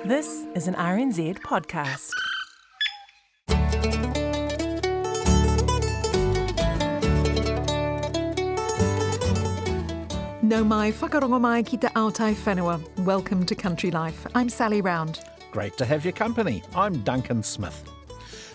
This is an RNZ podcast. No mai whakarongo mai ki te aotai whenua. Welcome to Country Life. I'm Sally Round. Great to have your company. I'm Duncan Smith.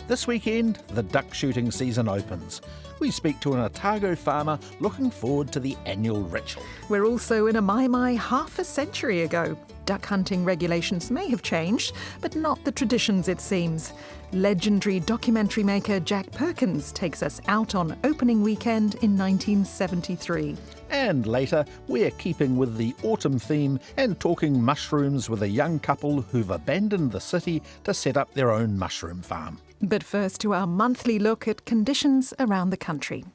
This weekend, the duck shooting season opens. We speak to an Otago farmer looking forward to the annual ritual. We're also in a maimai half a century ago. Duck hunting regulations may have changed, but not the traditions, it seems. Legendary documentary maker Jack Perkins takes us out on opening weekend in 1973. And later, we're keeping with the autumn theme and talking mushrooms with a young couple who've abandoned the city to set up their own mushroom farm. But first to our monthly look at conditions around the country.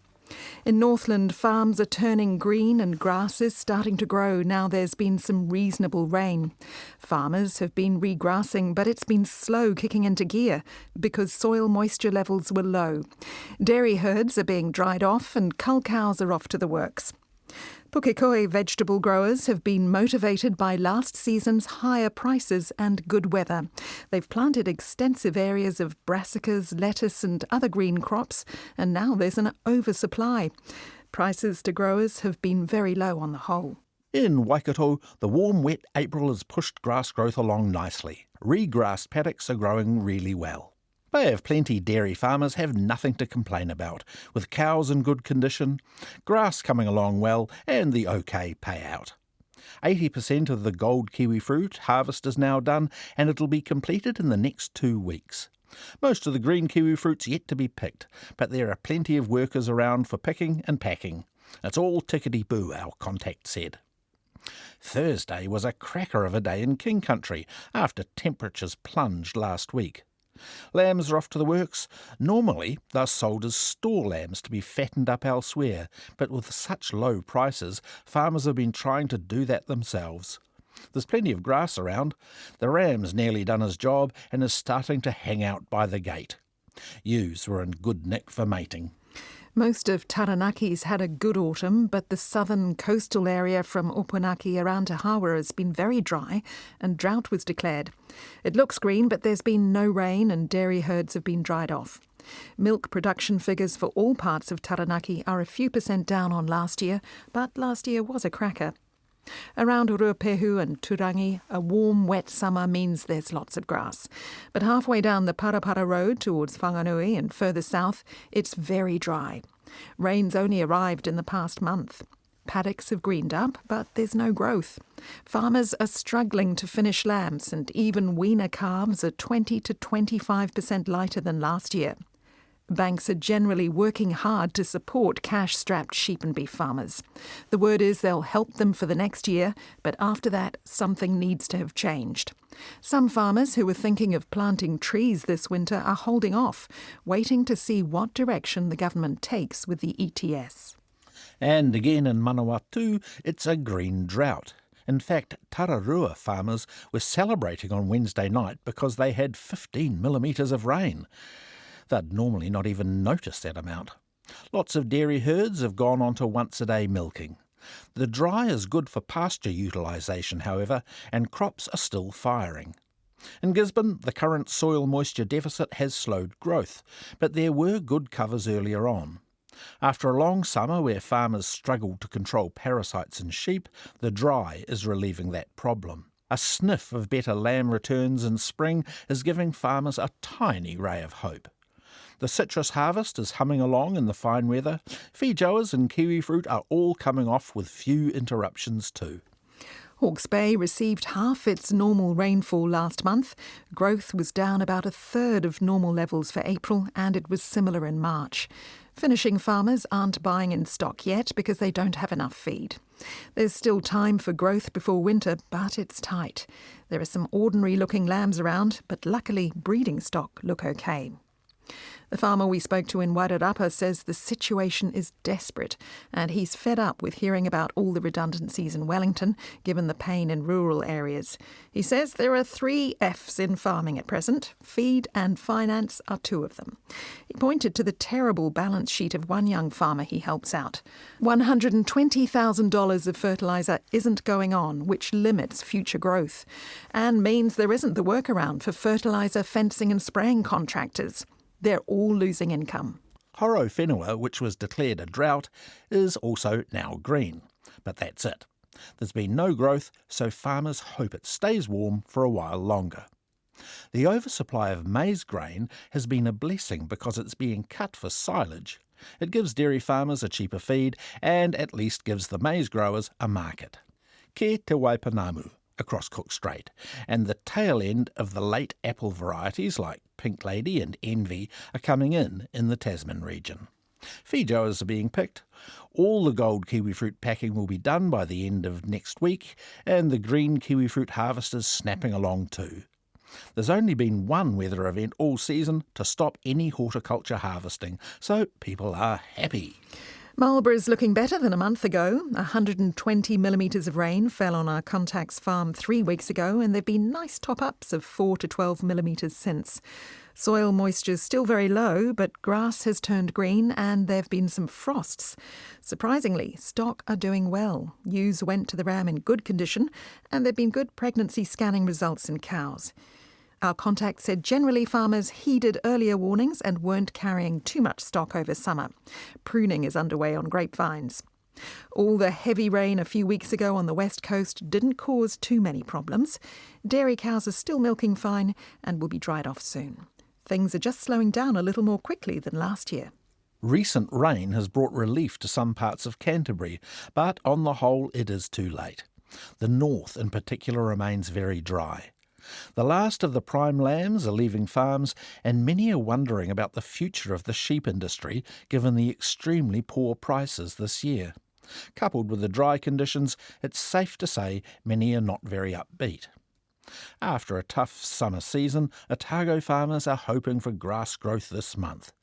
In Northland, farms are turning green and grass is starting to grow now there's been some reasonable rain. Farmers have been regrassing, but it's been slow kicking into gear because soil moisture levels were low. Dairy herds are being dried off and cull cows are off to the works. Pukekohe vegetable growers have been motivated by last season's higher prices and good weather. They've planted extensive areas of brassicas, lettuce and other green crops, and now there's an oversupply. Prices to growers have been very low on the whole. In Waikato, the warm, wet April has pushed grass growth along nicely. Regrassed paddocks are growing really well. Bay of Plenty dairy farmers have nothing to complain about, with cows in good condition, grass coming along well and the OK payout. 80% of the gold kiwi fruit harvest is now done and it'll be completed in the next 2 weeks. Most of the green kiwi fruit's yet to be picked, but there are plenty of workers around for picking and packing. It's all tickety-boo, our contact said. Thursday was a cracker of a day in King Country after temperatures plunged last week. Lambs are off to the works. Normally, they're sold as store lambs to be fattened up elsewhere, but with such low prices, farmers have been trying to do that themselves. There's plenty of grass around. The ram's nearly done his job and is starting to hang out by the gate. Ewes were in good nick for mating. Most of Taranaki's had a good autumn, but the southern coastal area from Opunaki around to Hawa has been very dry and drought was declared. It looks green, but there's been no rain and dairy herds have been dried off. Milk production figures for all parts of Taranaki are a few % down on last year, but last year was a cracker. Around Ruapehu and Turangi, a warm, wet summer means there's lots of grass. But halfway down the Parapara Road towards Whanganui and further south, it's very dry. Rain's only arrived in the past month. Paddocks have greened up, but there's no growth. Farmers are struggling to finish lambs, and even weaner calves are 20 to 25% lighter than last year. Banks are generally working hard to support cash-strapped sheep and beef farmers. The word is they'll help them for the next year, but after that, something needs to have changed. Some farmers who were thinking of planting trees this winter are holding off, waiting to see what direction the government takes with the ETS. And again in Manawatu, it's a green drought. In fact, Tararua farmers were celebrating on Wednesday night because they had 15 millimetres of rain. They'd normally not even notice that amount. Lots of dairy herds have gone on to once-a-day milking. The dry is good for pasture utilisation, however, and crops are still firing. In Gisborne, the current soil moisture deficit has slowed growth, but there were good covers earlier on. After a long summer where farmers struggled to control parasites in sheep, the dry is relieving that problem. A sniff of better lamb returns in spring is giving farmers a tiny ray of hope. The citrus harvest is humming along in the fine weather. Feijoas and kiwi fruit are all coming off with few interruptions too. Hawke's Bay received half its normal rainfall last month. Growth was down about a third of normal levels for April, and it was similar in March. Finishing farmers aren't buying in stock yet because they don't have enough feed. There's still time for growth before winter, but it's tight. There are some ordinary-looking lambs around, but luckily breeding stock look okay. The farmer we spoke to in Wairarapa says the situation is desperate and he's fed up with hearing about all the redundancies in Wellington, given the pain in rural areas. He says there are 3 F's in farming at present. Feed and finance are 2 of them. He pointed to the terrible balance sheet of one young farmer he helps out. $120,000 of fertiliser isn't going on, which limits future growth and means there isn't the workaround for fertiliser, fencing and spraying contractors. They're all losing income. Horo Whenua, which was declared a drought, is also now green. But that's it. There's been no growth, so farmers hope it stays warm for a while longer. The oversupply of maize grain has been a blessing because it's being cut for silage. It gives dairy farmers a cheaper feed and at least gives the maize growers a market. Ke te Waipanamu, across Cook Strait, and the tail end of the late apple varieties like Pink Lady and Envy are coming in the Tasman region. Feijoas are being picked. All the gold kiwifruit packing will be done by the end of next week, and the green kiwifruit harvest is snapping along too. There's only been one weather event all season to stop any horticulture harvesting, so people are happy. Marlborough's looking better than a month ago. 120 millimetres of rain fell on our Contacts farm 3 weeks ago, and there have been nice top-ups of 4 to 12 millimetres since. Soil moisture's still very low, but grass has turned green and there have been some frosts. Surprisingly, stock are doing well. Ewes went to the ram in good condition, and there have been good pregnancy scanning results in cows. Our contact said generally farmers heeded earlier warnings and weren't carrying too much stock over summer. Pruning is underway on grapevines. All the heavy rain a few weeks ago on the west coast didn't cause too many problems. Dairy cows are still milking fine and will be dried off soon. Things are just slowing down a little more quickly than last year. Recent rain has brought relief to some parts of Canterbury, but on the whole it is too late. The north in particular remains very dry. The last of the prime lambs are leaving farms, and many are wondering about the future of the sheep industry given the extremely poor prices this year. Coupled with the dry conditions, it's safe to say many are not very upbeat. After a tough summer season, Otago farmers are hoping for grass growth this month.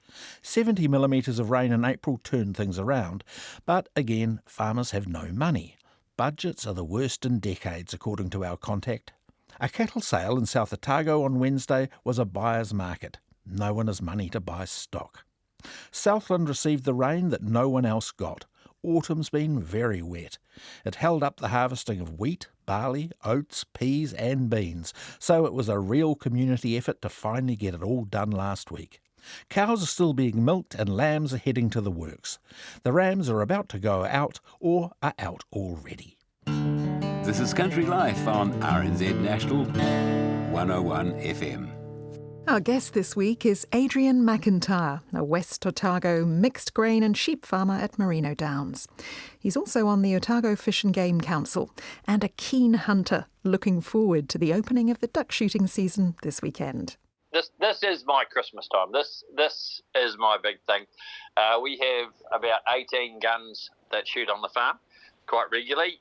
70 millimetres of rain in April turned things around, but again, farmers have no money. Budgets are the worst in decades, according to our contact. A cattle sale in South Otago on Wednesday was a buyer's market. No one has money to buy stock. Southland received the rain that no one else got. Autumn's been very wet. It held up the harvesting of wheat, barley, oats, peas and beans, so it was a real community effort to finally get it all done last week. Cows are still being milked and lambs are heading to the works. The rams are about to go out or are out already. This is Country Life on RNZ National 101 FM. Our guest this week is Adrian McIntyre, a West Otago mixed grain and sheep farmer at Merino Downs. He's also on the Otago Fish and Game Council and a keen hunter, looking forward to the opening of the duck shooting season this weekend. This is my Christmas time. This is my big thing. We have about 18 guns that shoot on the farm quite regularly.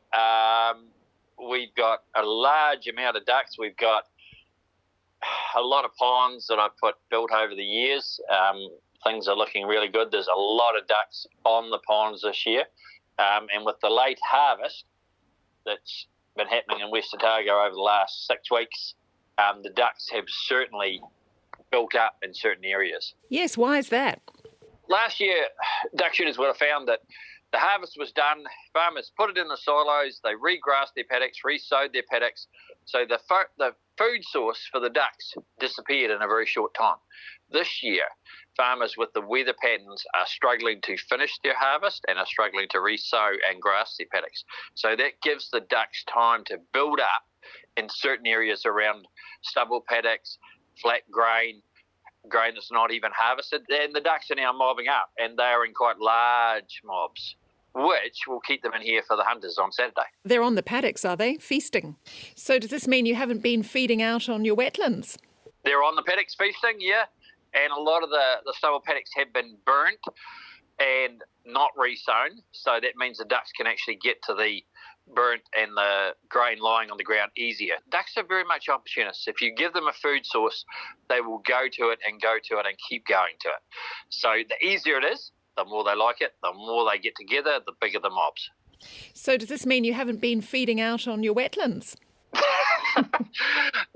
We've got a large amount of ducks. We've got a lot of ponds that I've built over the years. Things are looking really good. There's a lot of ducks on the ponds this year. And with the late harvest that's been happening in West Otago over the last 6 weeks, the ducks have certainly built up in certain areas. Yes, why is that? Last year, duck shooters would have found that the harvest was done, farmers put it in the silos, they regrassed their paddocks, re-sowed their paddocks, so the food source for the ducks disappeared in a very short time. This year, farmers with the weather patterns are struggling to finish their harvest and are struggling to re-sow and grass their paddocks. So that gives the ducks time to build up in certain areas around stubble paddocks, flat grain that's not even harvested, and the ducks are now mobbing up, and they are in quite large mobs, which will keep them in here for the hunters on Saturday. They're on the paddocks, are they? Feasting. So does this mean you haven't been feeding out on your wetlands? They're on the paddocks feasting, yeah, and a lot of the stubble paddocks have been burnt and not resown, so that means the ducks can actually get to the burnt and the grain lying on the ground easier. Ducks are very much opportunists. If you give them a food source, they will go to it and keep going to it. So the easier it is, the more they like it, the more they get together, the bigger the mobs. So does this mean you haven't been feeding out on your wetlands?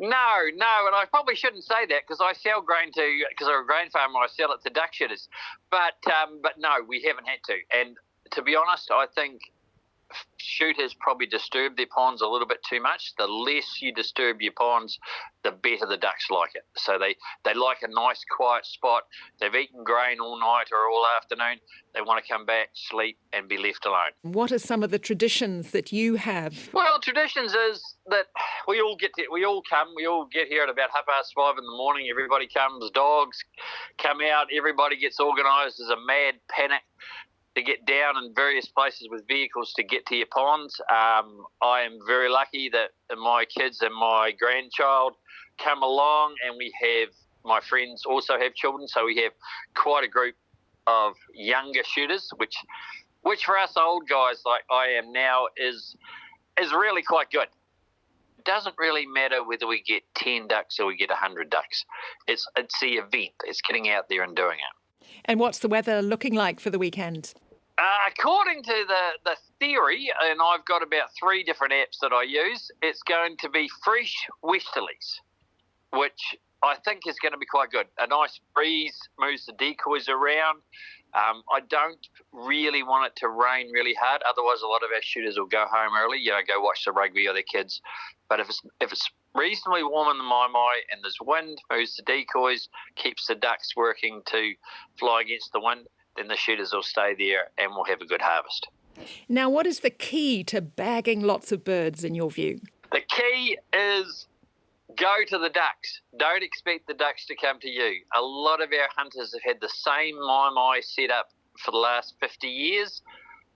No, and I probably shouldn't say that because I sell grain because I'm a grain farmer, I sell it to duck shooters. But no, we haven't had to. And to be honest, I think shooters probably disturb their ponds a little bit too much. The less you disturb your ponds, the better the ducks like it. So they like a nice quiet spot. They've eaten grain all night or all afternoon. They want to come back, sleep and be left alone. What are some of the traditions that you have? Well, traditions is that we all get here at about 5:30 in the morning. Everybody comes, dogs come out, everybody gets organised. There's a mad panic to get down in various places with vehicles to get to your ponds. I am very lucky that my kids and my grandchild come along, and my friends also have children, so we have quite a group of younger shooters, which for us old guys like I am now is really quite good. It doesn't really matter whether we get 10 ducks or we get 100 ducks. It's the event. It's getting out there and doing it. And what's the weather looking like for the weekend? According to the theory, and I've got about 3 different apps that I use, it's going to be fresh westerlies, which I think is going to be quite good. A nice breeze moves the decoys around. I don't really want it to rain really hard, otherwise a lot of our shooters will go home early, go watch the rugby or their kids. But if it's reasonably warm in the maimai and there's wind, moves the decoys, keeps the ducks working to fly against the wind, then the shooters will stay there and we'll have a good harvest. Now, what is the key to bagging lots of birds in your view? The key is go to the ducks. Don't expect the ducks to come to you. A lot of our hunters have had the same maimai set up for the last 50 years.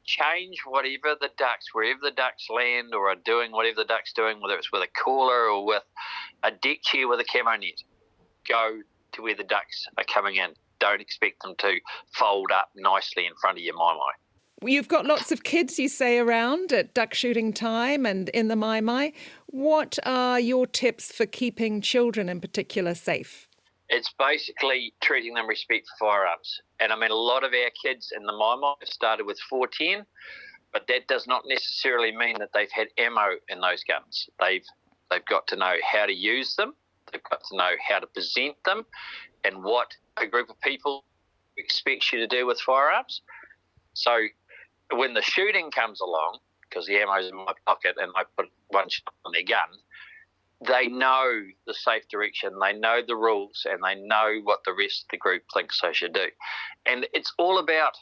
Change wherever the ducks land or are doing whatever the duck's doing, whether it's with a caller or with a deck chair with a camo net. Go to where the ducks are coming in. Don't expect them to fold up nicely in front of your maimai. You've got lots of kids, you say, around at duck shooting time and in the maimai. What are your tips for keeping children in particular safe? It's basically treating them respect for firearms. And I mean, a lot of our kids in the maimai have started with 410, but that does not necessarily mean that they've had ammo in those guns. They've got to know how to use them. They've got to know how to present them and what a group of people expects you to do with firearms. So when the shooting comes along, because the ammo's in my pocket and I put one shot on their gun, they know the safe direction, they know the rules, and they know what the rest of the group thinks they should do. And it's all about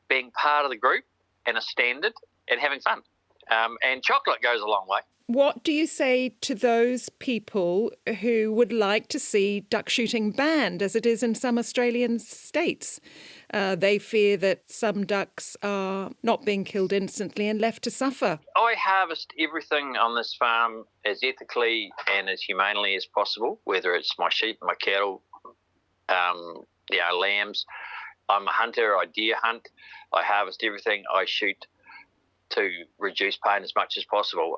being part of the group and a standard and having fun. And chocolate goes a long way. What do you say to those people who would like to see duck shooting banned, as it is in some Australian states? They fear that some ducks are not being killed instantly and left to suffer. I harvest everything on this farm as ethically and as humanely as possible, whether it's my sheep, my cattle, lambs. I'm a hunter, I deer hunt. I harvest everything. I shoot to reduce pain as much as possible.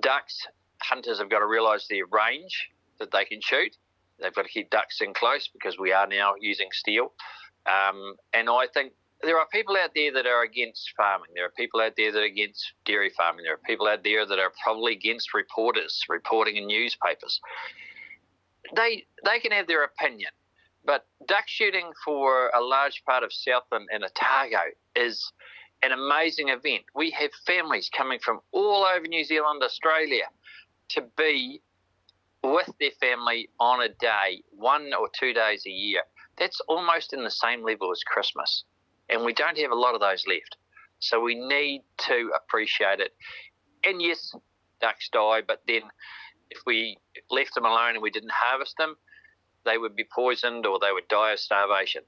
Ducks, hunters have got to realise their range that they can shoot. They've got to keep ducks in close because we are now using steel. And I think there are people out there that are against farming. There are people out there that are against dairy farming. There are people out there that are probably against reporters reporting in newspapers. They can have their opinion, but duck shooting for a large part of Southland and Otago is an amazing event. We have families coming from all over New Zealand, Australia, to be with their family on a day, 1 or 2 days a year. That's almost in the same level as Christmas, and we don't have a lot of those left. So we need to appreciate it. And yes, ducks die, but then if we left them alone and we didn't harvest them, they would be poisoned or they would die of starvation.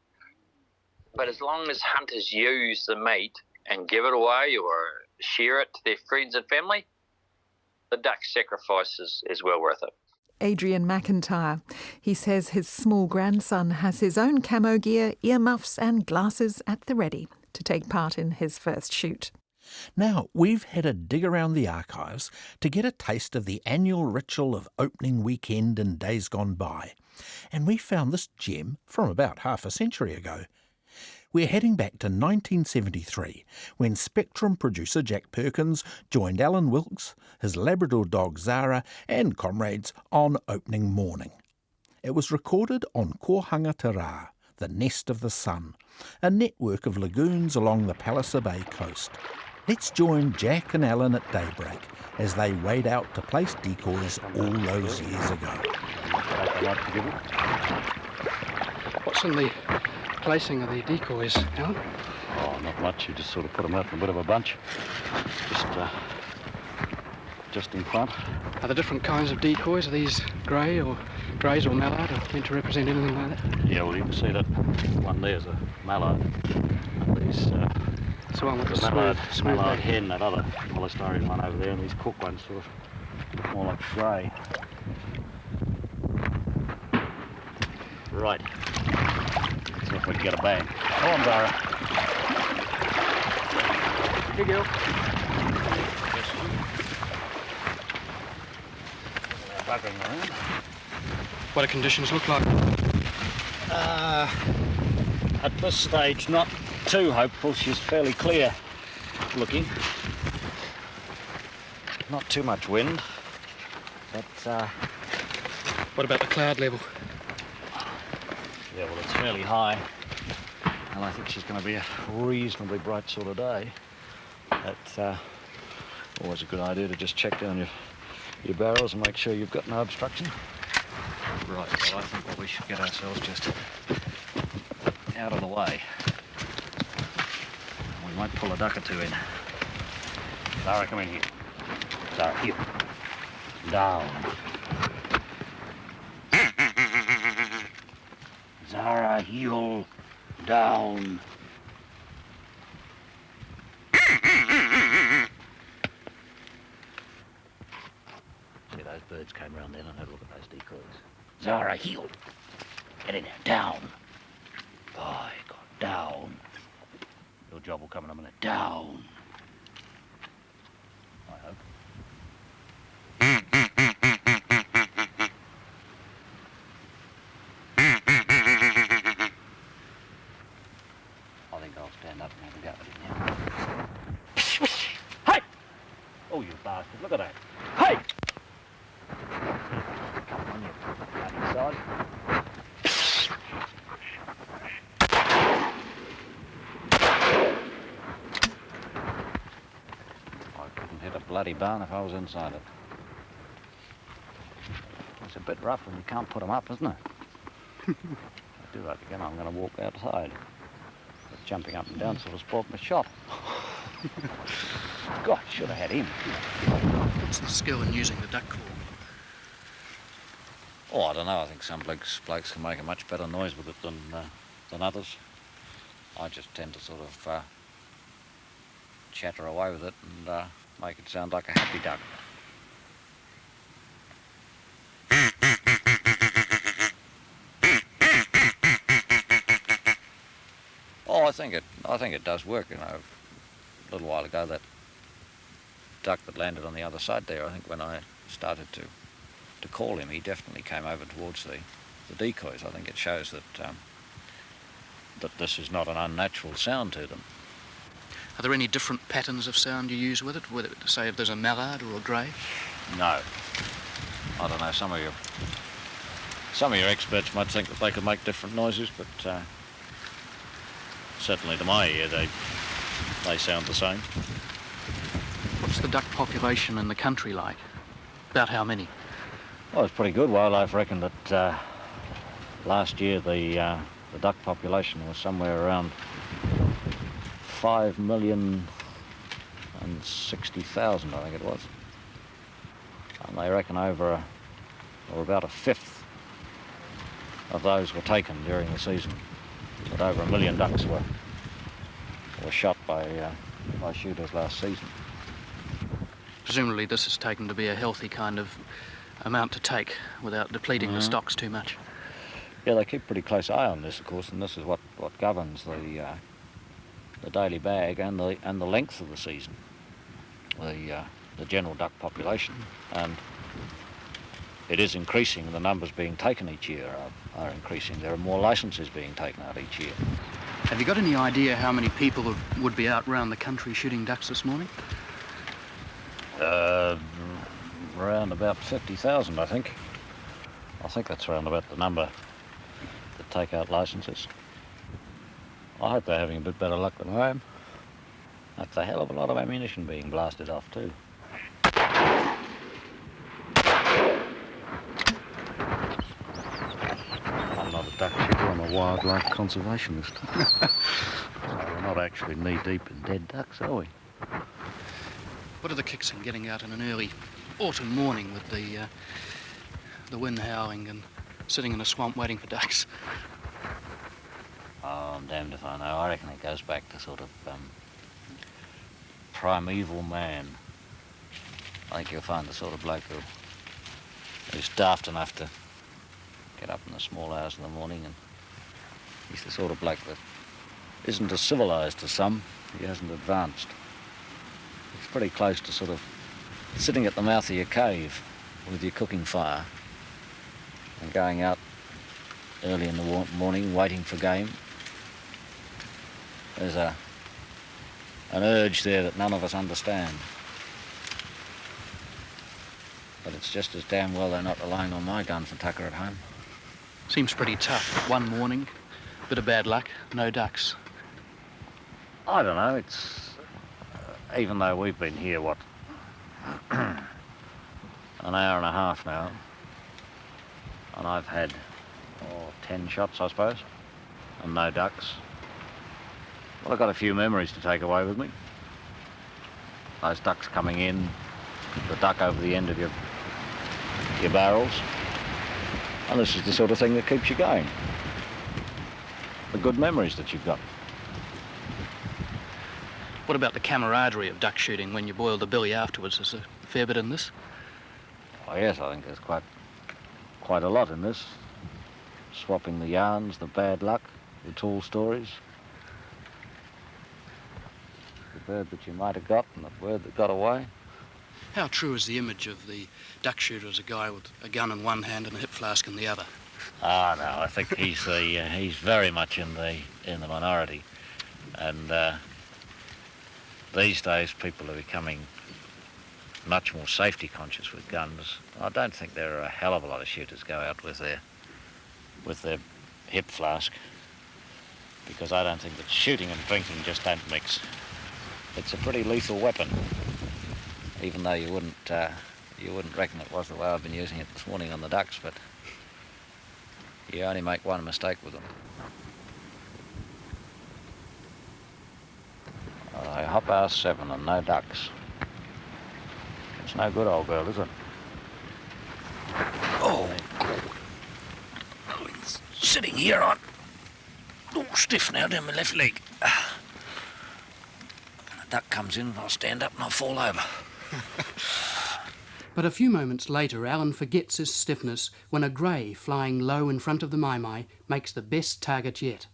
But as long as hunters use the meat and give it away or share it to their friends and family, the duck sacrifice is well worth it. Adrian McIntyre. He says his small grandson has his own camo gear, earmuffs and glasses at the ready to take part in his first shoot. Now, we've had a dig around the archives to get a taste of the annual ritual of opening weekend in days gone by, and we found this gem from about half a century ago. We're heading back to 1973, when Spectrum producer Jack Perkins joined Alan Wilkes, his Labrador dog Zara, and comrades on opening morning. It was recorded on Kohanga Te Rā, the nest of the sun, a network of lagoons along the Palliser Bay coast. Let's join Jack and Alan at daybreak as they wade out to place decoys all those years ago. What's in the placing of the decoys, Alan? Oh, not much. You just sort of put them out in a bit of a bunch. Just in front. Are there different kinds of decoys? Are these greys or mallard, or meant to represent anything like that? Yeah, well, you can see that one there's a mallard. And these, it's the one with the smooth mallard back. hen, that other polystyrene one over there, and these cook ones sort of more like grey. Right. See if we can get a bang. Come on, Zara. Here you go. Buggering around. What do conditions look like? At this stage, not too hopeful. She's fairly clear looking. Not too much wind, but What about the cloud level? yeah, well, it's fairly high, and I think she's going to be a reasonably bright sort of day. That's always a good idea to just check down your barrels and make sure you've got no obstruction. Right, well, I think what we should get ourselves just out of the way. We might pull a duck or two in. Zara, come in here. Zara, here. Down. Zara, heel. Down. See, those birds came round then and had a look at those decoys. Zara, heel. Get in there. Down. By God, down. Your job will come in a minute. Down. I hope. I think I'll stand up and have a go at it now. Hey! Oh, you bastard, look at that. Hey! Come on, you bloody sod. I couldn't hit a bloody barn if I was inside it. It's a bit rough when you can't put them up, isn't it? If I do that again, I'm going to walk outside. But jumping up and down sort of spoilt my shot. God, should have had him. What's the skill in using the duck call? Oh, I don't know. I think some blokes can make a much better noise with it than others. I just tend to sort of chatter away with it and make it sound like a happy duck. Oh, I think it does work. You know, a little while ago, that duck that landed on the other side there, I think when I started to call him, he definitely came over towards the decoys. I think it shows that that this is not an unnatural sound to them. Are there any different patterns of sound you use with it? Whether, say, if there's a mallard or a grey? No. I don't know. Some of your experts might think that they could make different noises, but certainly to my ear, they sound the same. What's the duck population in the country like? About how many? Well, it's pretty good. Wildlife reckon that last year the duck population was somewhere around 5,060,000, I think it was. And they reckon or about a fifth of those were taken during the season. But over 1 million ducks were shot by shooters last season. Presumably this is taken to be a healthy kind of amount to take without depleting the stocks too much. Yeah, they keep pretty close eye on this, of course, and this is what governs daily bag and the length of the season, the general duck population, and it is increasing. The numbers being taken each year are increasing. There are more licences being taken out each year. Have you got any idea how many people would be out around the country shooting ducks this morning? Around about 50,000, I think. I think that's around about the number that take out licences. I hope they're having a bit better luck than I am. That's a hell of a lot of ammunition being blasted off too. I'm not a duck shooter, I'm a wildlife conservationist. We're not actually knee-deep in dead ducks, are we? What are the kicks in getting out in an early autumn morning with the wind howling and sitting in a swamp waiting for ducks? Oh, I'm damned if I know. I reckon it goes back to sort of primeval man. I think you'll find the sort of bloke who's daft enough to get up in the small hours of the morning, and he's the sort of bloke that isn't as civilised as some. He hasn't advanced. It's pretty close to sort of sitting at the mouth of your cave with your cooking fire and going out early in the morning waiting for game. There's an urge there that none of us understand. But it's just as damn well they're not relying on my gun for tucker at home. Seems pretty tough. One morning, bit of bad luck, no ducks. I don't know, it's... even though we've been here, what, an hour and a half now, and I've had 10 shots, I suppose, and no ducks. Well, I've got a few memories to take away with me. Those ducks coming in, the duck over the end of your barrels, and this is the sort of thing that keeps you going. The good memories that you've got. What about the camaraderie of duck shooting when you boil the billy afterwards? Is there a fair bit in this? Oh yes, I think there's quite a lot in this. Swapping the yarns, the bad luck, the tall stories. The bird that you might have got and the bird that got away. How true is the image of the duck shooter as a guy with a gun in one hand and a hip flask in the other? Ah, no, I think he's very much in the minority, and these days people are becoming much more safety conscious with guns. I don't think there are a hell of a lot of shooters go out with their hip flask, because I don't think that shooting and drinking just don't mix. It's a pretty lethal weapon, even though you wouldn't reckon it was the way I've been using it this morning on the ducks, but you only make one mistake with them. Half 7 and no ducks. It's no good, old girl, is it? Oh, it's sitting here on all stiff now down my left leg. When a duck comes in, I'll stand up and I'll fall over. But a few moments later, Alan forgets his stiffness when a grey flying low in front of the maimai makes the best target yet.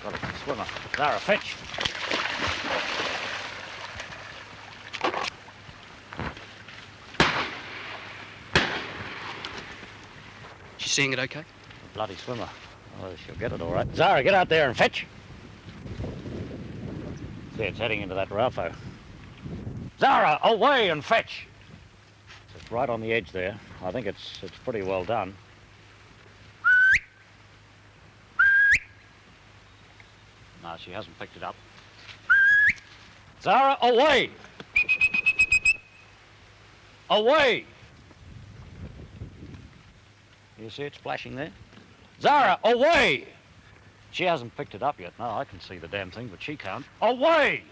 Got a swimmer. Zara, fetch. She's seeing it okay? Bloody swimmer. Oh, she'll get it all right. Zara, get out there and fetch. See, it's heading into that Ralpho. Zara, away and fetch. It's right on the edge there. I think it's pretty well done. No, she hasn't picked it up. Zara, away! Away! You see it splashing there? Zara, away! She hasn't picked it up yet. No, I can see the damn thing, but she can't. Away!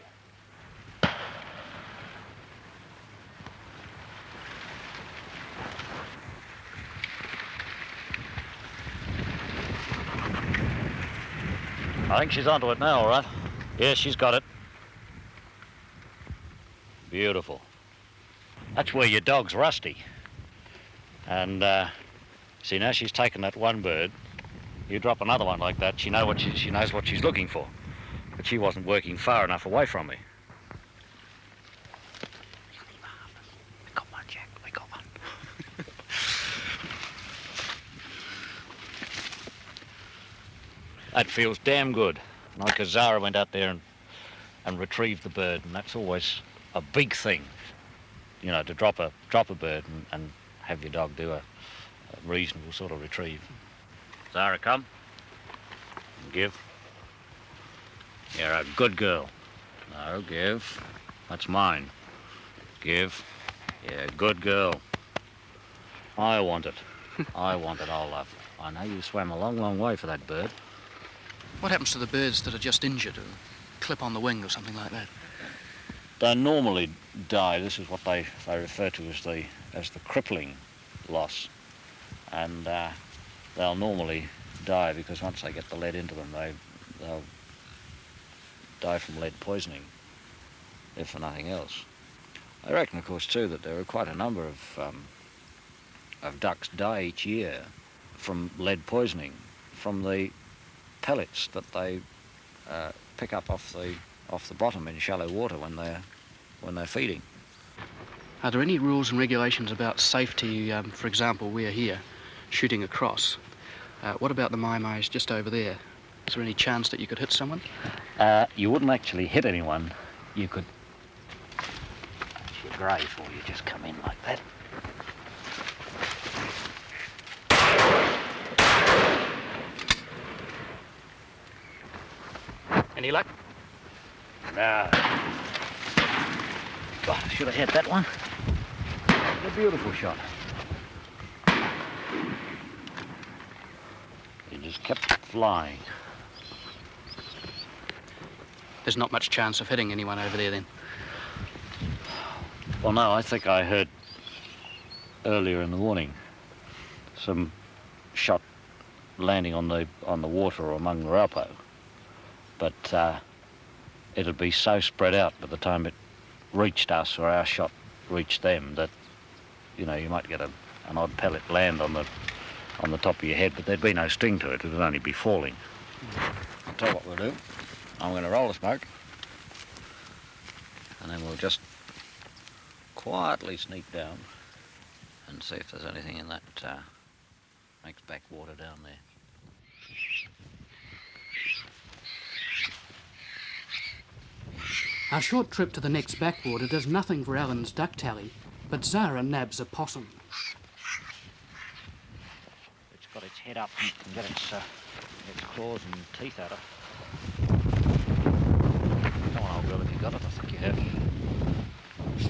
I think she's onto it now, all right. Yeah, she's got it. Beautiful. That's where your dog's rusty. And see, now she's taken that one bird You drop another one like that, she knows what she's looking for. But she wasn't working far enough away from me. We got one, Jack. We got one. That feels damn good. Like Zara went out there and retrieved the bird, and that's always a big thing, you know, to drop a bird and have your dog do a reasonable sort of retrieve. Zara, come. Give. You're a good girl. No, give. That's mine. Give. You're a good girl. I want it. I want it all love. I know you swam a long, long way for that bird. What happens to the birds that are just injured or clip on the wing or something like that? They normally die. This is what they refer to as the crippling loss. And they'll normally die because once they get the lead into them, they'll die from lead poisoning, if for nothing else. I reckon, of course, too, that there are quite a number of ducks die each year from lead poisoning, from the pellets that they pick up off the bottom in shallow water when they're feeding. Are there any rules and regulations about safety? For example, we're here shooting across. What about the maimais just over there? Is there any chance that you could hit someone? You wouldn't actually hit anyone. You could... That's your grey for you. Just come in like that. Any luck? No. Oh, should have hit that one. A beautiful shot. He just kept flying. There's not much chance of hitting anyone over there then? Well, no, I think I heard earlier in the morning some shot landing on the water or among the raupo. But it'd be so spread out by the time it reached us or our shot reached them that, you know, you might get an odd pellet land on the top of your head, but there'd be no sting to it. It would only be falling. I'll tell you what we'll do. I'm going to roll the smoke, and then we'll just quietly sneak down and see if there's anything in that mixed backwater down there. Our short trip to the next backwater does nothing for Alan's duck tally, but Zara nabs a possum. It's got its head up and can get its claws and teeth at her. Come on, old girl, if you got it. I think you have. It's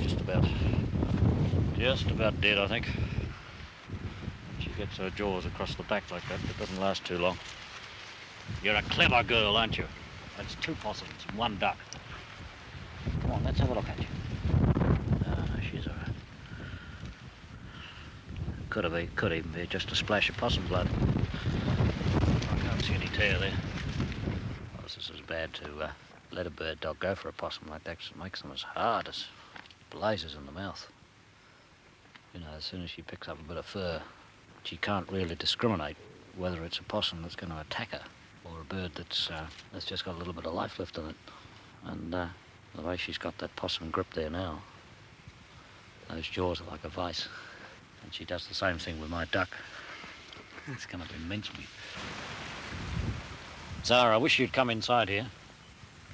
just about dead, I think. She gets her jaws across the back like that. It doesn't last too long. You're a clever girl, aren't you? That's 2 possums and 1 duck. Come on, let's have a look at you. She's all right. Could even be just a splash of possum blood. I can't see any tear there. Well, this is bad to let a bird dog go for a possum like that, 'cause it makes them as hard as blazes in the mouth. You know, as soon as she picks up a bit of fur, she can't really discriminate whether it's a possum that's going to attack her or a bird that's just got a little bit of life left in it. And the way she's got that possum grip there now, those jaws are like a vice. And she does the same thing with my duck. It's going to be mincemeat. Zara, I wish you'd come inside here.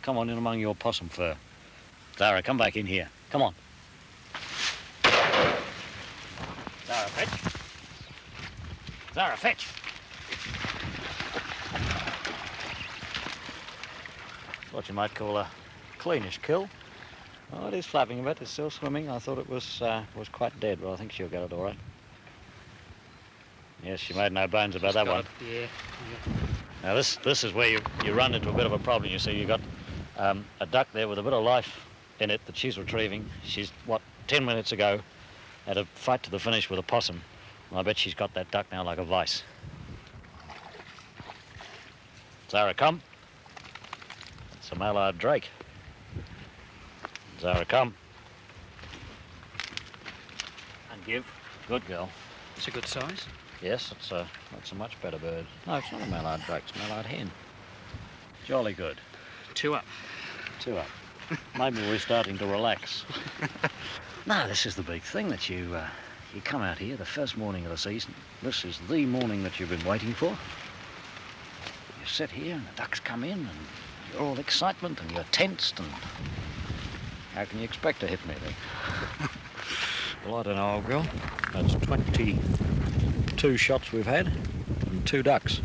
Come on in among your possum fur. Zara, come back in here. Come on. Zara, fetch. Zara, fetch. What you might call a cleanish kill. Oh, it is flapping a bit. It's still swimming. I thought it was quite dead, but I think she'll get it all right. Yes, she made no bones about that one. Yeah. Now this is where you run into a bit of a problem. You see, you got a duck there with a bit of life in it that she's retrieving. She's 10 minutes ago had a fight to the finish with a possum. And I bet she's got that duck now like a vice. Zara, come. It's a mallard drake. Zara, come. And give. Good girl. It's a good size. Yes, that's a much better bird. No, it's not a mallard duck, it's a mallard hen. Jolly good. 2 up. 2 up. Maybe we're starting to relax. No, this is the big thing, that you come out here the first morning of the season. This is the morning that you've been waiting for. You sit here and the ducks come in and you're all excitement and you're tensed, and how can you expect to hit me then? Well, I don't know, old girl. That's 22 shots we've had and 2 ducks.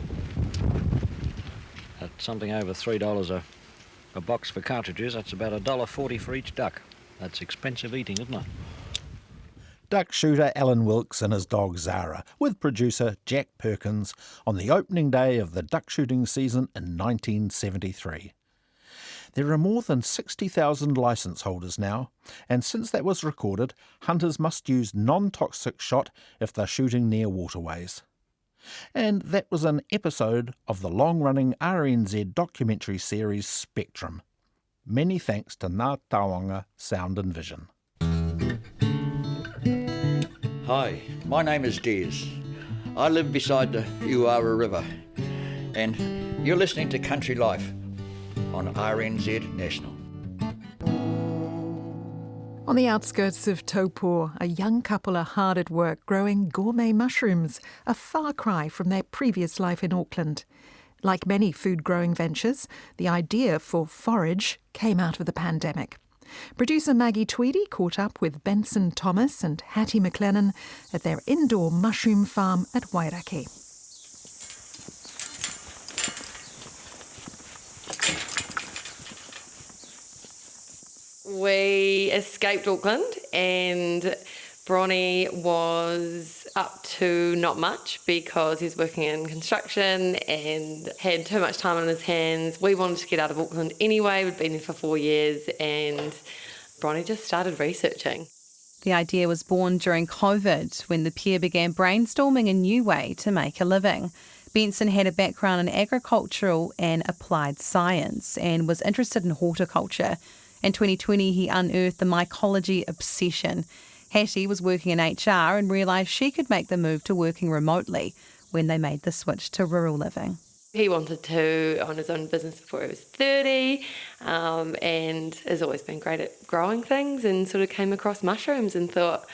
At something over $3 a box for cartridges, that's about $1.40 for each duck. That's expensive eating, isn't it? Duck shooter Alan Wilkes and his dog Zara, with producer Jack Perkins, on the opening day of the duck shooting season in 1973. There are more than 60,000 licence holders now, and since that was recorded, hunters must use non-toxic shot if they're shooting near waterways. And that was an episode of the long-running RNZ documentary series Spectrum. Many thanks to Ngā Taonga Sound and Vision. Hi, my name is Des. I live beside the Uara River, and you're listening to Country Life on RNZ National. On the outskirts of Taupō, a young couple are hard at work growing gourmet mushrooms, a far cry from their previous life in Auckland. Like many food-growing ventures, the idea for Forage came out of the pandemic. Producer Maggie Tweedy caught up with Benson Thomas and Hattie McLennan at their indoor mushroom farm at Wairaki. We escaped Auckland and Bronny was up to not much because he was working in construction and had too much time on his hands. We wanted to get out of Auckland anyway. We'd been there for 4 years and Bronny just started researching. The idea was born during COVID when the pair began brainstorming a new way to make a living. Benson had a background in agricultural and applied science and was interested in horticulture. In 2020, he unearthed the mycology obsession. Hattie was working in HR and realised she could make the move to working remotely when they made the switch to rural living. He wanted to own his own business before he was 30 and has always been great at growing things, and sort of came across mushrooms and thought,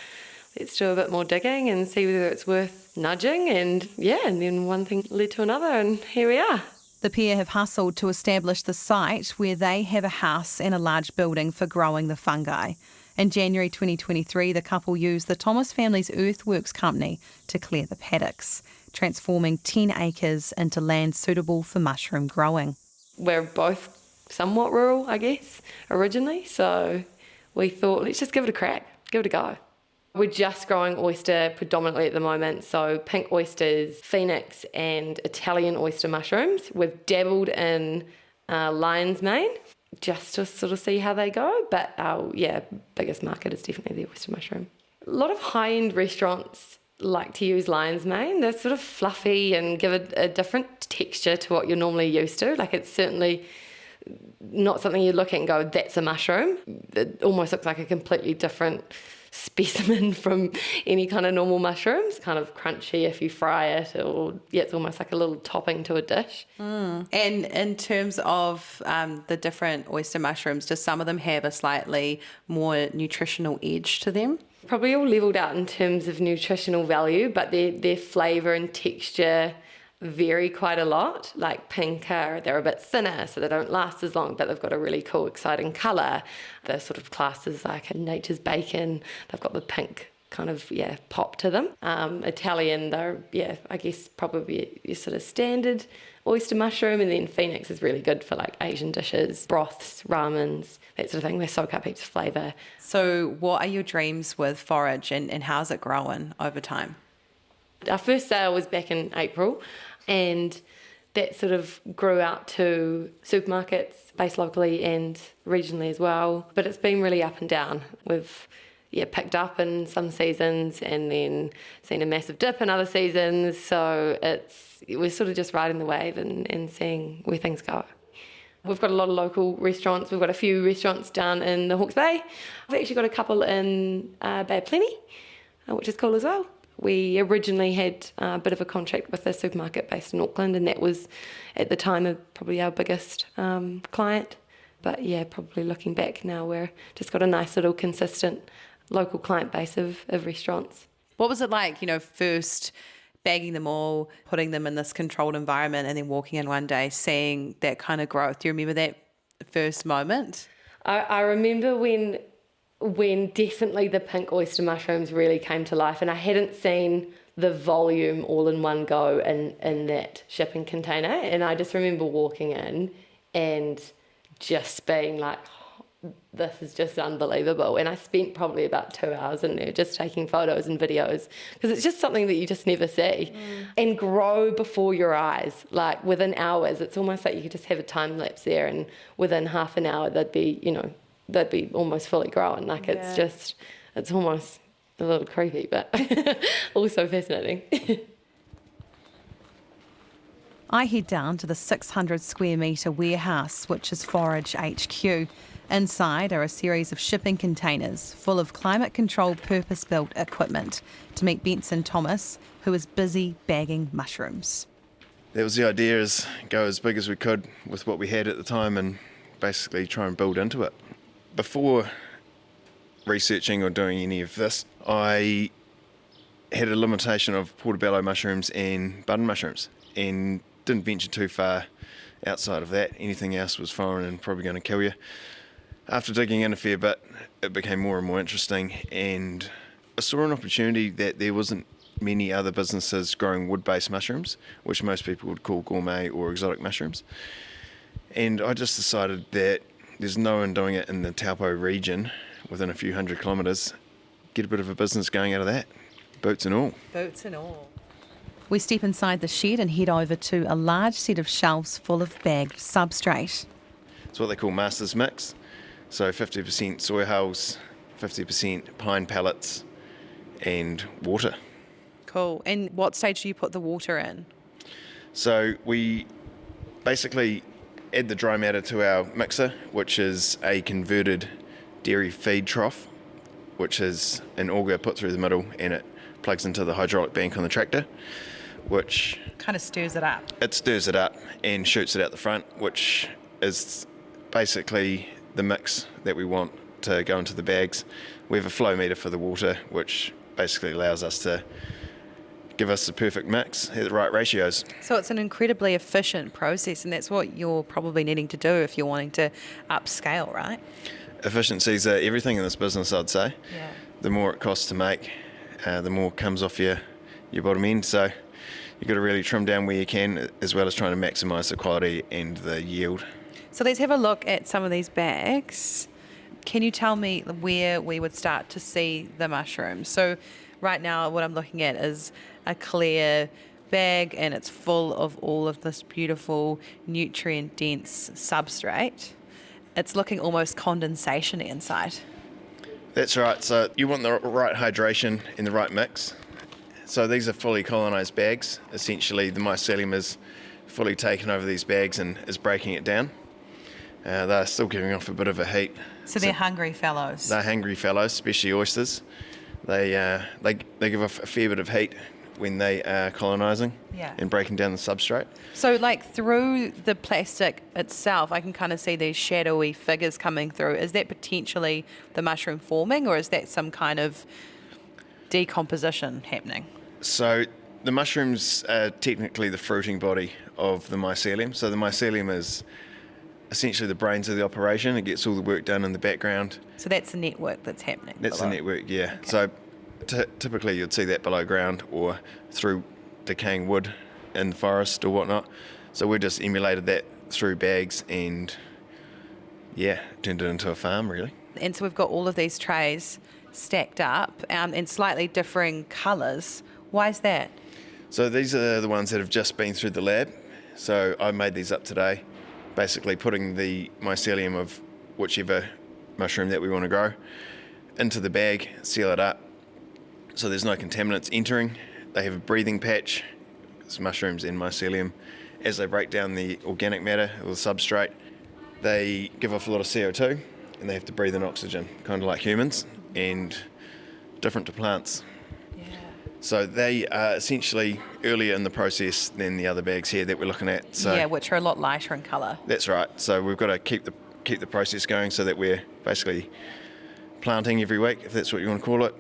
let's do a bit more digging and see whether it's worth nudging. And then one thing led to another and here we are. The pair have hustled to establish the site where they have a house and a large building for growing the fungi. In January 2023, the couple used the Thomas family's earthworks company to clear the paddocks, transforming 10 acres into land suitable for mushroom growing. We're both somewhat rural, I guess, originally, so we thought, let's just give it a crack, give it a go. We're just growing oyster predominantly at the moment, so pink oysters, phoenix and Italian oyster mushrooms. We've dabbled in lion's mane just to sort of see how they go, but our biggest market is definitely the oyster mushroom. A lot of high-end restaurants like to use lion's mane. They're sort of fluffy and give a different texture to what you're normally used to. Like, it's certainly not something you look at and go, that's a mushroom. It almost looks like a completely different specimen from any kind of normal mushrooms, kind of crunchy if you fry it, or it's almost like a little topping to a dish. And in terms of the different oyster mushrooms, do some of them have a slightly more nutritional edge to them? Probably all levelled out in terms of nutritional value, but their flavour and texture vary quite a lot. Like pinker, they're a bit thinner, so they don't last as long, but they've got a really cool, exciting colour. They're sort of classed as like a nature's bacon. They've got the pink kind of, pop to them. Italian, they're, I guess probably your sort of standard oyster mushroom, and then phoenix is really good for like Asian dishes, broths, ramens, that sort of thing. They soak up heaps of flavour. So what are your dreams with Forage and how's it growing over time? Our first sale was back in April, and that sort of grew out to supermarkets based locally and regionally as well. But it's been really up and down. We've picked up in some seasons and then seen a massive dip in other seasons. So we're sort of just riding the wave and seeing where things go. We've got a lot of local restaurants. We've got a few restaurants down in the Hawke's Bay. We've actually got a couple in Bay of Plenty, which is cool as well. We originally had a bit of a contract with a supermarket based in Auckland, and that was at the time probably our biggest client. But yeah, probably looking back now, we're just got a nice little consistent local client base of restaurants. What was it like, first bagging them all, putting them in this controlled environment, and then walking in one day, seeing that kind of growth? Do you remember that first moment? I remember when definitely the pink oyster mushrooms really came to life, and I hadn't seen the volume all in one go in that shipping container. And I just remember walking in and just being like, oh, this is just unbelievable. And I spent probably about 2 hours in there just taking photos and videos, because it's just something that you just never see and grow before your eyes. Like within hours, it's almost like you could just have a time lapse there, and within half an hour they'd be almost fully grown. Like it's almost a little creepy, but also fascinating. I head down to the 600 square metre warehouse, which is Forage HQ. Inside are a series of shipping containers full of climate-controlled, purpose-built equipment to meet Benson Thomas, who is busy bagging mushrooms. That was the idea, is go as big as we could with what we had at the time and basically try and build into it. Before researching or doing any of this, I had a limitation of portobello mushrooms and button mushrooms, and didn't venture too far outside of that. Anything else was foreign and probably going to kill you. After digging in a fair bit, it became more and more interesting, and I saw an opportunity that there wasn't many other businesses growing wood-based mushrooms, which most people would call gourmet or exotic mushrooms. And I just decided that there's no one doing it in the Taupo region within a few hundred kilometres. Get a bit of a business going out of that, boots and all. Boots and all. We step inside the shed and head over to a large set of shelves full of bagged substrate. It's what they call Master's Mix. So 50% soy hulls, 50% pine pellets, and water. Cool. And what stage do you put the water in? So we basically add the dry matter to our mixer, which is a converted dairy feed trough, which is an auger put through the middle, and it plugs into the hydraulic bank on the tractor, which kind of stirs it up. It stirs it up and shoots it out the front, which is basically the mix that we want to go into the bags. We have a flow meter for the water, which basically allows us to give us the perfect mix at the right ratios. So it's an incredibly efficient process, and that's what you're probably needing to do if you're wanting to upscale, right? Efficiencies are everything in this business, I'd say. Yeah. The more it costs to make, the more comes off your bottom end. So you've got to really trim down where you can, as well as trying to maximise the quality and the yield. So let's have a look at some of these bags. Can you tell me where we would start to see the mushrooms? So right now what I'm looking at is a clear bag, and it's full of all of this beautiful nutrient-dense substrate. It's looking almost condensation inside. That's right. So you want the right hydration in the right mix. So these are fully colonised bags. Essentially, the mycelium is fully taken over these bags and is breaking it down. They're still giving off a bit of a heat. So they're hungry fellows. They're hungry fellows, especially oysters. They give off a fair bit of heat when they are colonising and breaking down the substrate. So like through the plastic itself, I can kind of see these shadowy figures coming through. Is that potentially the mushroom forming, or is that some kind of decomposition happening? So the mushrooms are technically the fruiting body of the mycelium. So the mycelium is essentially the brains of the operation. It gets all the work done in the background. So that's the network that's happening. That's below. the network, yeah. Okay. So typically you'd see that below ground or through decaying wood in the forest or whatnot. So we just emulated that through bags and turned it into a farm really. And so we've got all of these trays stacked up in slightly differing colours. Why is that? So these are the ones that have just been through the lab. So I made these up today, basically putting the mycelium of whichever mushroom that we want to grow into the bag, seal it up, so there's no contaminants entering. They have a breathing patch. It's mushrooms and mycelium. As they break down the organic matter or the substrate, they give off a lot of CO2 and they have to breathe in oxygen, kind of like humans, and different to plants. Yeah. So they are essentially earlier in the process than the other bags here that we're looking at. So Yeah, which are a lot lighter in colour. that's right. So we've got to keep the process going so that we're basically planting every week, if that's what you want to call it,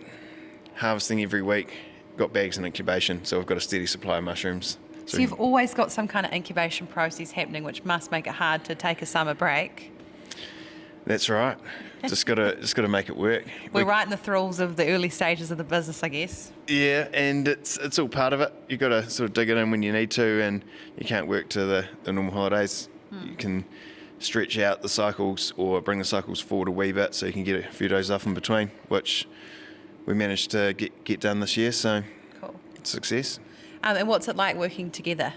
harvesting every week, got bags in incubation, so we've got a steady supply of mushrooms. So you've always got some kind of incubation process happening, which must make it hard to take a summer break. That's right. Just got to make it work. We're right in the thrills of the early stages of the business, I guess. Yeah, and it's all part of it. You've got to sort of dig it in when you need to, and you can't work to the normal holidays. You can stretch out the cycles or bring the cycles forward a wee bit so you can get a few days off in between, which we managed to get done this year, so cool. Success. And what's it like working together?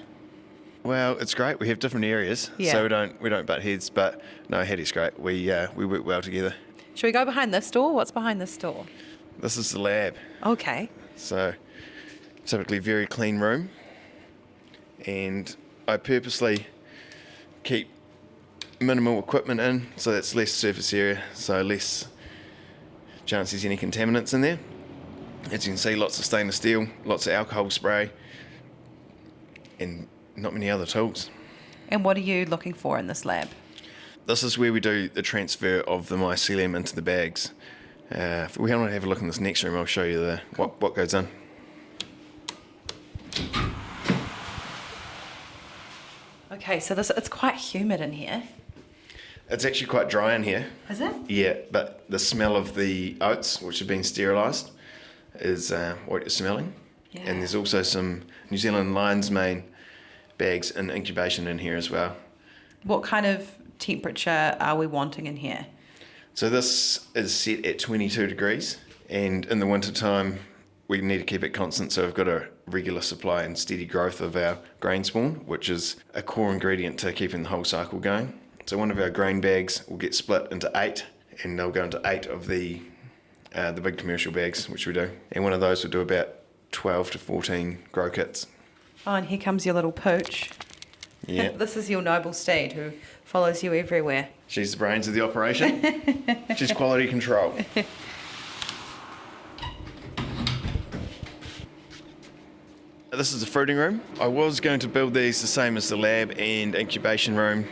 Well, it's great. We have different areas, so we don't butt heads. But no, Hattie's great. We work well together. Should we go behind this door? What's behind this door? This is the lab. Okay. So typically very clean room, and I purposely keep minimal equipment in, so that's less surface area, so less chance there's any contaminants in there. As you can see, lots of stainless steel, lots of alcohol spray, and not many other tools. And what are you looking for in this lab? This is where we do the transfer of the mycelium into the bags. If we want to have a look in this next room, I'll show you what goes in. Okay, so it's quite humid in here. It's actually quite dry in here. Is it? Yeah, but the smell of the oats, which have been sterilised, is what you're smelling. Yeah. And there's also some New Zealand lion's mane bags in incubation in here as well. What kind of temperature are we wanting in here? So this is set at 22 degrees, and in the winter time we need to keep it constant, so we've got a regular supply and steady growth of our grain spawn, which is a core ingredient to keeping the whole cycle going. So one of our grain bags will get split into 8, and they'll go into 8 of the big commercial bags, which we do. And one of those will do about 12 to 14 grow kits. Oh, and here comes your little pooch. Yeah. This is your noble steed who follows you everywhere. She's the brains of the operation. She's quality control. This is the fruiting room. I was going to build these the same as the lab and incubation room.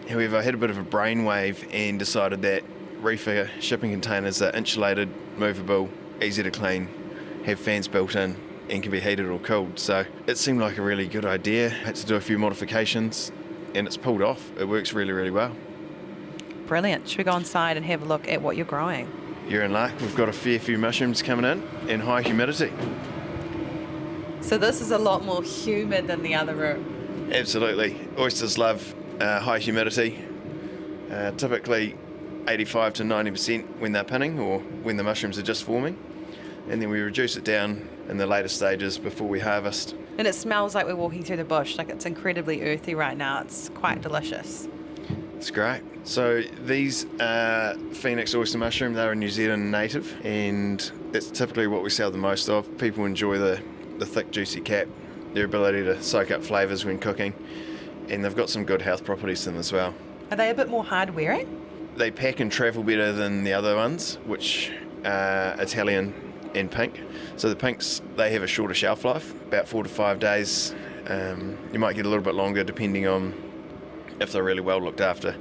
However, I had a bit of a brainwave and decided that reefer shipping containers are insulated, movable, easy to clean, have fans built in, and can be heated or cooled. So it seemed like a really good idea. I had to do a few modifications, and it's pulled off. It works really, really well. Brilliant. Should we go inside and have a look at what you're growing? You're in luck. We've got a fair few mushrooms coming in and high humidity. So this is a lot more humid than the other room. Absolutely. Oysters love high humidity. Typically 85 to 90% when they're pinning or when the mushrooms are just forming. And then we reduce it down in the later stages before we harvest. And it smells like we're walking through the bush. Like, it's incredibly earthy right now. It's quite delicious. It's great. So these are Phoenix oyster mushroom. They're a New Zealand native, and it's typically what we sell the most of. People enjoy the thick, juicy cap, their ability to soak up flavours when cooking, and they've got some good health properties to them as well. Are they a bit more hard wearing? They pack and travel better than the other ones, which are Italian and pink. So the pinks, they have a shorter shelf life, about 4 to 5 days. You might get a little bit longer depending on if they're really well looked after.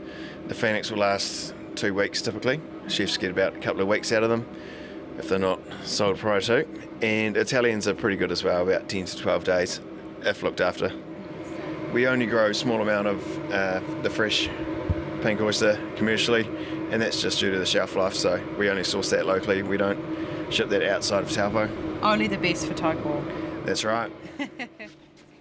The Phoenix will last 2 weeks typically. Chefs get about a couple of weeks out of them if they're not sold prior to. And Italians are pretty good as well, about 10 to 12 days if looked after. We only grow a small amount of the fresh pink oyster commercially, and that's just due to the shelf life, so we only source that locally. We don't ship that outside of Taupo. Only the best for Taupo. That's right.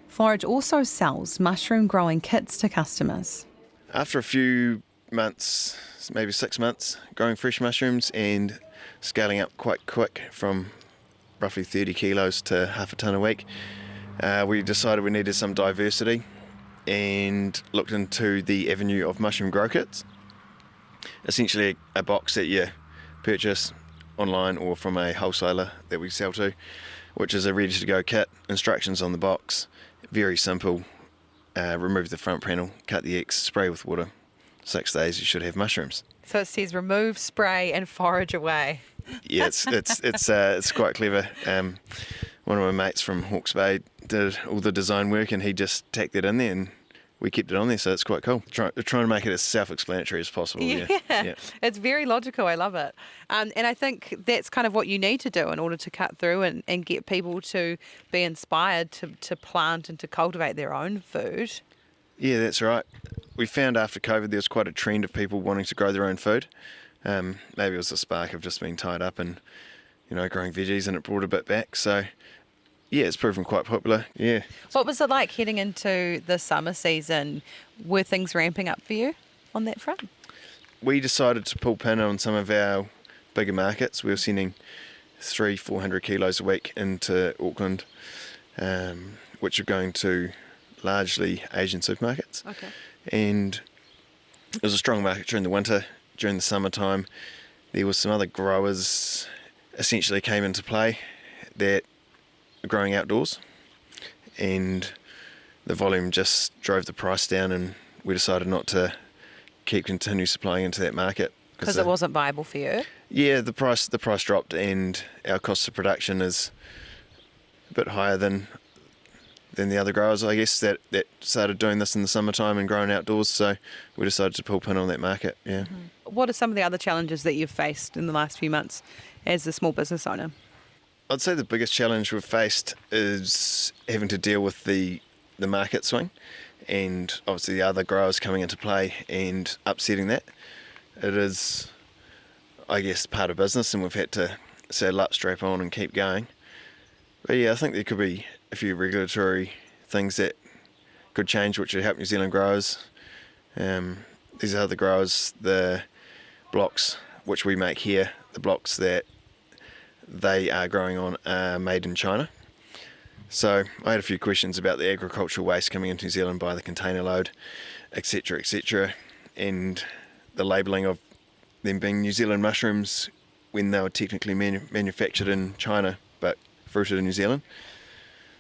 Forage also sells mushroom growing kits to customers. After a few months, maybe 6 months, growing fresh mushrooms and scaling up quite quick from roughly 30 kilos to half a tonne a week, we decided we needed some diversity and looked into the avenue of mushroom grow kits. Essentially a box that you purchase online or from a wholesaler that we sell to, which is a ready-to-go kit. Instructions on the box, very simple. Remove the front panel, cut the X, spray with water. 6 days you should have mushrooms. So it says remove, spray and forage away. Yeah, it's quite clever. one of my mates from Hawke's Bay did all the design work, and he just tacked that in there, and we kept it on there, so it's quite cool. Trying to make it as self-explanatory as possible. Yeah. It's very logical. I love it. And I think that's kind of what you need to do in order to cut through and get people to be inspired to plant and to cultivate their own food. Yeah, that's right. We found after COVID there was quite a trend of people wanting to grow their own food. Maybe it was a spark of just being tied up and, growing veggies, and it brought a bit back. So, yeah, it's proven quite popular. Yeah. What was it like heading into the summer season? Were things ramping up for you on that front? We decided to pull pin on some of our bigger markets. We were sending 300-400 kilos a week into Auckland, which are going to largely Asian supermarkets. Okay. And it was a strong market during the winter. During the summertime, there was some other growers essentially came into play that are growing outdoors, and the volume just drove the price down, and we decided not to continue supplying into that market because it wasn't viable for you. Yeah, the price dropped, and our cost of production is a bit higher than the other growers, I guess, that started doing this in the summertime and growing outdoors. So we decided to pull pin on that market. Yeah. Mm-hmm. What are some of the other challenges that you've faced in the last few months as a small business owner? I'd say the biggest challenge we've faced is having to deal with the market swing, and obviously the other growers coming into play and upsetting that. It is, I guess, part of business, and we've had to saddle up, strap on, and keep going. But yeah, I think there could be a few regulatory things that could change, which would help New Zealand growers. These are the growers, the blocks which we make here, the blocks that they are growing on are made in China. So I had a few questions about the agricultural waste coming into New Zealand by the container load, etc., and the labelling of them being New Zealand mushrooms when they were technically manufactured in China but fruited in New Zealand.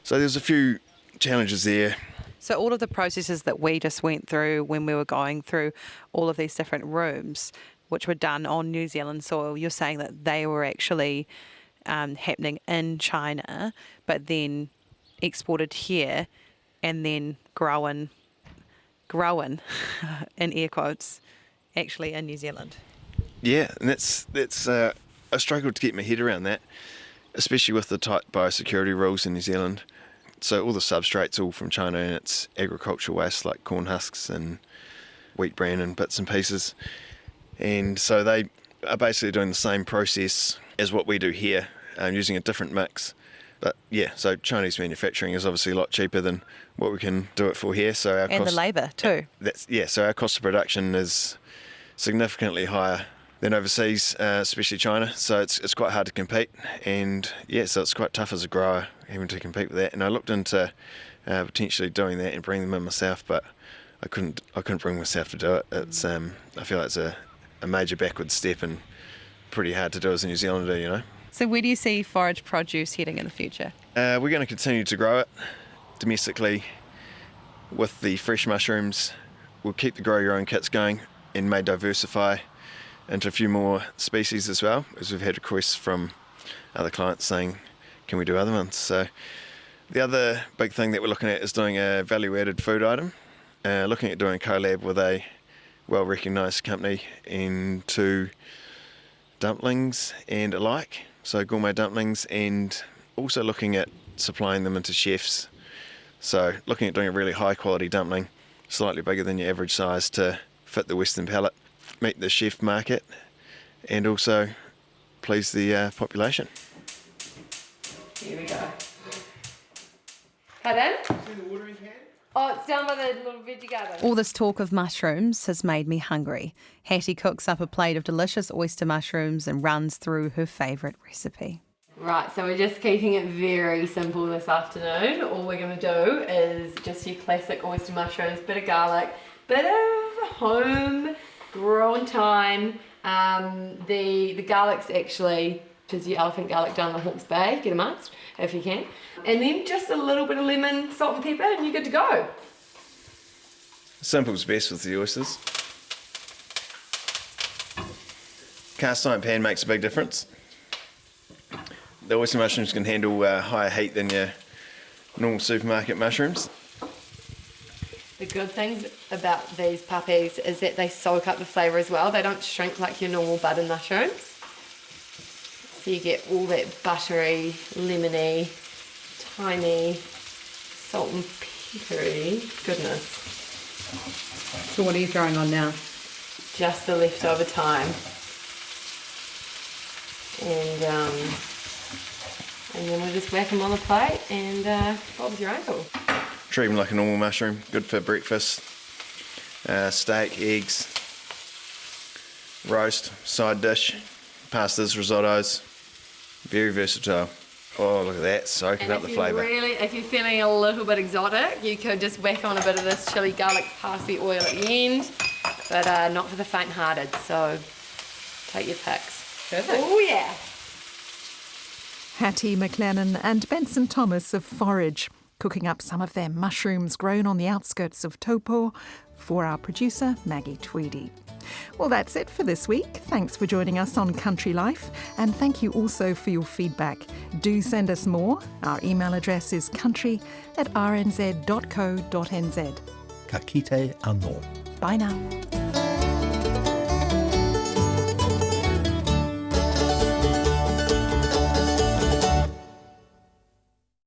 So there's a few challenges there. So all of the processes that we just went through when we were going through all of these different rooms, which were done on New Zealand soil, you're saying that they were actually happening in China, but then exported here and then grown in air quotes, actually in New Zealand. Yeah, and that's I struggled to get my head around that, especially with the tight biosecurity rules in New Zealand. So all the substrate's all from China, and it's agricultural waste like corn husks and wheat bran and bits and pieces. And so they are basically doing the same process as what we do here, using a different mix. But yeah, so Chinese manufacturing is obviously a lot cheaper than what we can do it for here. So our and cost, the labour too. So our cost of production is significantly higher than overseas, especially China. So it's quite hard to compete, and yeah, so it's quite tough as a grower having to compete with that. And I looked into potentially doing that and bringing them in myself, but I couldn't bring myself to do it. It's I feel like it's a major backward step and pretty hard to do as a New Zealander, So where do you see forage produce heading in the future? We're going to continue to grow it domestically with the fresh mushrooms. We'll keep the grow your own kits going and may diversify into a few more species as well, as we've had requests from other clients saying, can we do other ones? So the other big thing that we're looking at is doing a value-added food item, looking at doing a collab with a well-recognised company into dumplings and alike, so gourmet dumplings, and also looking at supplying them into chefs. So looking at doing a really high-quality dumpling, slightly bigger than your average size to fit the Western palate, meet the chef market, and also please the population. Here we go. Pardon? Oh, it's down by the little veggie garden. All this talk of mushrooms has made me hungry. Hattie cooks up a plate of delicious oyster mushrooms and runs through her favourite recipe. Right, so we're just keeping it very simple this afternoon. All we're going to do is just your classic oyster mushrooms, bit of garlic, bit of home grown thyme. The garlic's actually just your elephant garlic down the Hawke's Bay, get amongst if you can. And then just a little bit of lemon, salt and pepper, and you're good to go. Simple's best with the oysters. Cast iron pan makes a big difference. The oyster mushrooms can handle higher heat than your normal supermarket mushrooms. The good things about these puppies is that they soak up the flavour as well. They don't shrink like your normal butter mushrooms. So you get all that buttery, lemony, tiny, salt and peppery goodness. So what are you throwing on now? Just the leftover thyme. And then we'll just whack them on the plate and Bob's your uncle. Treat them like a normal mushroom. Good for breakfast, steak, eggs, roast, side dish, pastas, risottos. Very versatile. Oh, look at that, soaking up the flavour. If you're feeling a little bit exotic, you could just whack on a bit of this chili garlic parsley oil at the end, but not for the faint-hearted, so take your picks. Perfect. Oh yeah. Hattie McLennan and Benson Thomas of Forage, cooking up some of their mushrooms grown on the outskirts of Taupo for our producer, Maggie Tweedy. Well, that's it for this week. Thanks for joining us on Country Life, and thank you also for your feedback. Do send us more. Our email address is country@rnz.co.nz. Ka kite anō. Bye now.